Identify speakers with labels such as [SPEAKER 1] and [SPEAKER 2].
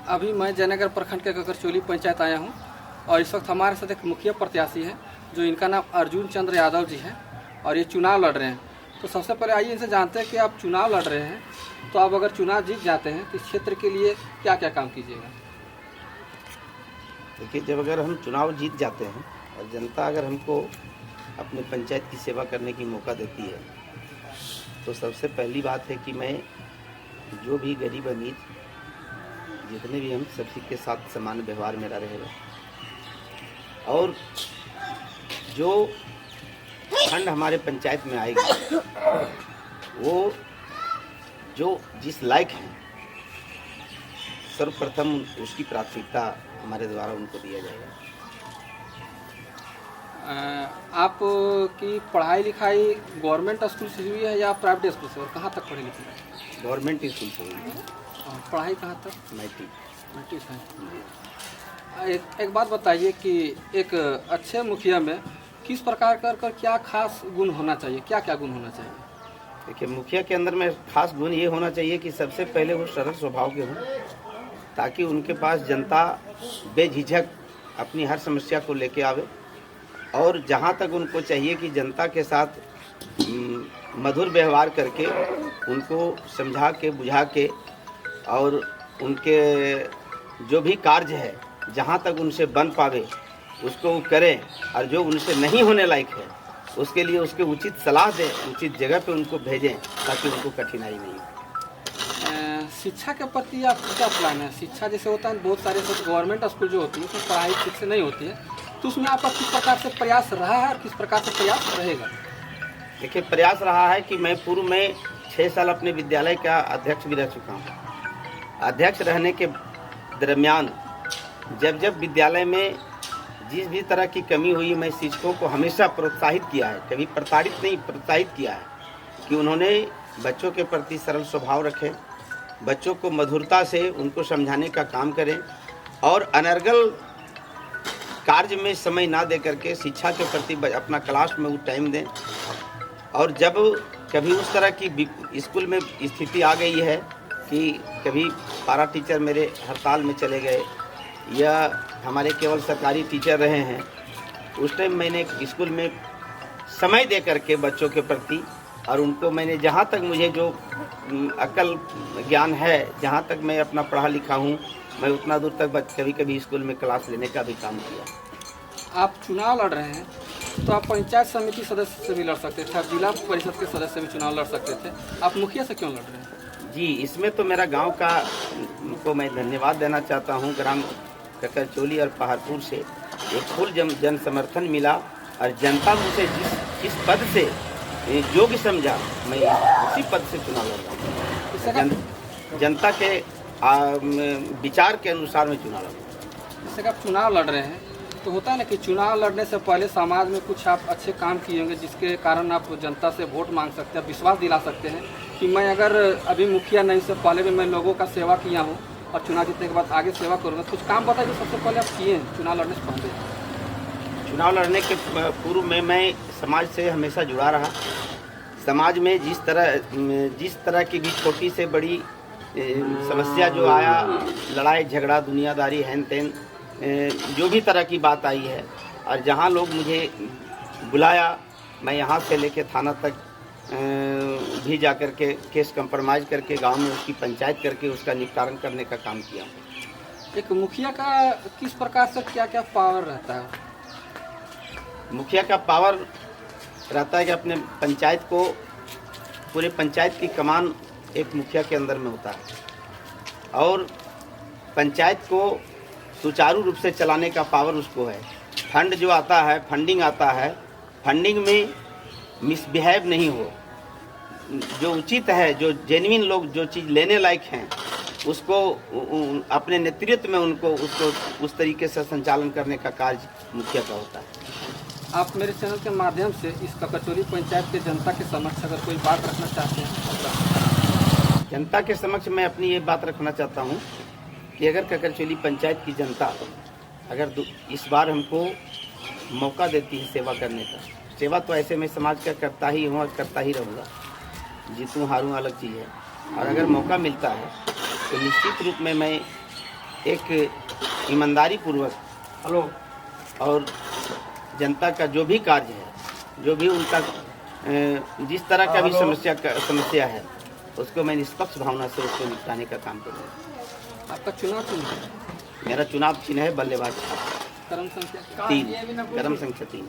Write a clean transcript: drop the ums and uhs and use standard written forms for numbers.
[SPEAKER 1] अभी मैं जयनगर प्रखंड के ककरचोली पंचायत आया हूं और इस वक्त हमारे साथ एक मुखिया प्रत्याशी हैं जो इनका नाम अर्जुन चंद्र यादव जी है और ये चुनाव लड़ रहे हैं। तो सबसे पहले आइए इनसे जानते हैं कि आप चुनाव लड़ रहे हैं, तो आप अगर चुनाव जीत जाते हैं तो इस क्षेत्र के लिए क्या क्या काम कीजिएगा?
[SPEAKER 2] देखिए, जब अगर हम चुनाव जीत जाते हैं और जनता अगर हमको अपने पंचायत की सेवा करने की मौका देती है, तो सबसे पहली बात है कि मैं जो भी गरीब अमीर जितने भी हम सभी के साथ समान व्यवहार मेरा रहेगा और जो फंड हमारे पंचायत में आएगी वो जो जिस लायक हैं सर्वप्रथम उसकी प्राथमिकता हमारे द्वारा उनको दिया जाएगा।
[SPEAKER 1] आपकी पढ़ाई लिखाई गवर्नमेंट स्कूल से हुई है या प्राइवेट स्कूल से, और कहाँ तक पढ़े लिखे हैं?
[SPEAKER 2] गवर्नमेंट स्कूल से हुई है।
[SPEAKER 1] पढ़ाई कहाँ तक?
[SPEAKER 2] मैट्रिक।
[SPEAKER 1] एक बात बताइए कि एक अच्छे मुखिया में किस प्रकार कर क्या खास गुण होना चाहिए, क्या क्या गुण होना चाहिए?
[SPEAKER 2] देखिए, मुखिया के अंदर में खास गुण ये होना चाहिए कि सबसे पहले वो सरल स्वभाव के हों, ताकि उनके पास जनता बेझिझक अपनी हर समस्या को लेके आवे और जहाँ तक उनको चाहिए कि जनता के साथ मधुर व्यवहार करके उनको समझा के बुझा के और उनके जो भी कार्य है जहाँ तक उनसे बन पावे उसको वो करें और जो उनसे नहीं होने लायक है उसके लिए उसके उचित सलाह दें, उचित जगह पे उनको भेजें ताकि उनको कठिनाई नहीं हो।
[SPEAKER 1] शिक्षा के प्रति आप क्या प्लान है? शिक्षा जैसे होता है बहुत सारे गवर्नमेंट स्कूल जो होती है उसमें पढ़ाई ठीक से नहीं होती है, तो उसमें आपका किस प्रकार से प्रयास रहा है और किस प्रकार से प्रयास रहेगा?
[SPEAKER 2] देखिए, प्रयास रहा है कि मैं पूर्व में 6 साल अपने विद्यालय का अध्यक्ष भी रह चुका हूँ। अध्यक्ष रहने के दरमियान जब विद्यालय में जिस भी तरह की कमी हुई, मैं शिक्षकों को हमेशा प्रोत्साहित किया है, कभी प्रताड़ित नहीं, प्रोत्साहित किया है कि उन्होंने बच्चों के प्रति सरल स्वभाव रखें, बच्चों को मधुरता से उनको समझाने का काम करें और अनर्गल कार्य में समय ना दे करके शिक्षा के प्रति अपना क्लास में वो टाइम दें। और जब कभी उस तरह की स्कूल में स्थिति आ गई है कि कभी पारा टीचर मेरे हड़ताल में चले गए या हमारे केवल सरकारी टीचर रहे हैं, उस टाइम मैंने स्कूल में समय दे करके बच्चों के प्रति और उनको मैंने जहाँ तक मुझे जो अकल ज्ञान है, जहाँ तक मैं अपना पढ़ा लिखा हूँ, मैं उतना दूर तक कभी कभी स्कूल में क्लास लेने का भी काम किया।
[SPEAKER 1] आप चुनाव लड़ रहे हैं तो आप पंचायत समिति सदस्य से भी लड़ सकते थे, आप जिला परिषद के सदस्य से भी चुनाव लड़ सकते थे, आप मुखिया से क्यों लड़ रहे हैं?
[SPEAKER 2] जी, इसमें तो मेरा गांव का को मैं धन्यवाद देना चाहता हूं। ग्राम ककरचोली और पहाड़पुर से एक फुल जन समर्थन मिला और जनता मुझे जिस पद से योग्य समझा, मैं उसी पद से चुनाव लड़ रहा हूँ। जनता के विचार के अनुसार मैं चुनाव लड़ रहा हूँ।
[SPEAKER 1] जैसे कि आप चुनाव लड़ रहे हैं तो होता है ना कि चुनाव लड़ने से पहले समाज में कुछ आप अच्छे काम किए होंगे जिसके कारण आप जनता से वोट मांग सकते हैं, विश्वास दिला सकते हैं कि मैं अगर अभी मुखिया नहीं से पहले भी मैं लोगों का सेवा किया हूँ और चुनाव जीतने के बाद आगे सेवा करूँगा। कुछ काम बताइए जो सबसे पहले आप किए हैं चुनाव लड़ने से पहले।
[SPEAKER 2] चुनाव लड़ने के पूर्व में मैं समाज से हमेशा जुड़ा रहा। समाज में जिस तरह की भी छोटी से बड़ी समस्या जो आया, लड़ाई झगड़ा दुनियादारी हैन तैन जो भी तरह की बात आई है और जहाँ लोग मुझे बुलाया, मैं यहाँ से लेके थाना तक भी जा कर के केस कंप्रोमाइज़ करके गांव में उसकी पंचायत करके उसका निपटारण करने का काम किया।
[SPEAKER 1] एक मुखिया का किस प्रकार से क्या क्या पावर रहता है?
[SPEAKER 2] मुखिया का पावर रहता है कि अपने पंचायत को, पूरे पंचायत की कमान एक मुखिया के अंदर में होता है और पंचायत को सुचारू रूप से चलाने का पावर उसको है। फंड जो आता है, फंडिंग आता है, फंडिंग में मिसबिहेव नहीं हो, जो उचित है, जो जेन्युइन लोग जो चीज़ लेने लायक हैं उसको अपने नेतृत्व में उनको उसको उस तरीके से संचालन करने का कार्य मुखिया का होता है।
[SPEAKER 1] आप मेरे चैनल के माध्यम से इस ककरचोली पंचायत के जनता के समक्ष अगर कोई बात रखना चाहते हैं?
[SPEAKER 2] जनता के समक्ष मैं अपनी ये बात रखना चाहता हूँ कि अगर ककरचोली पंचायत की जनता अगर इस बार हमको मौका देती है सेवा करने का, सेवा तो ऐसे मैं समाज का करता ही हूँ और करता ही रहूँगा, जीतूँ हारूँ अलग चीज़ है, और अगर मौका मिलता है तो निश्चित रूप में मैं एक ईमानदारी पूर्वक और जनता का जो भी कार्य है, जो भी उनका जिस तरह का भी समस्या है, उसको मैं निष्पक्ष भावना से उसको निपटाने का काम करूँगा।
[SPEAKER 1] आपका चुनाव चिन्ह?
[SPEAKER 2] मेरा चुनाव चिन्ह है बल्लेबाज।
[SPEAKER 1] क्रम संख्या
[SPEAKER 2] 3, क्रम संख्या 3।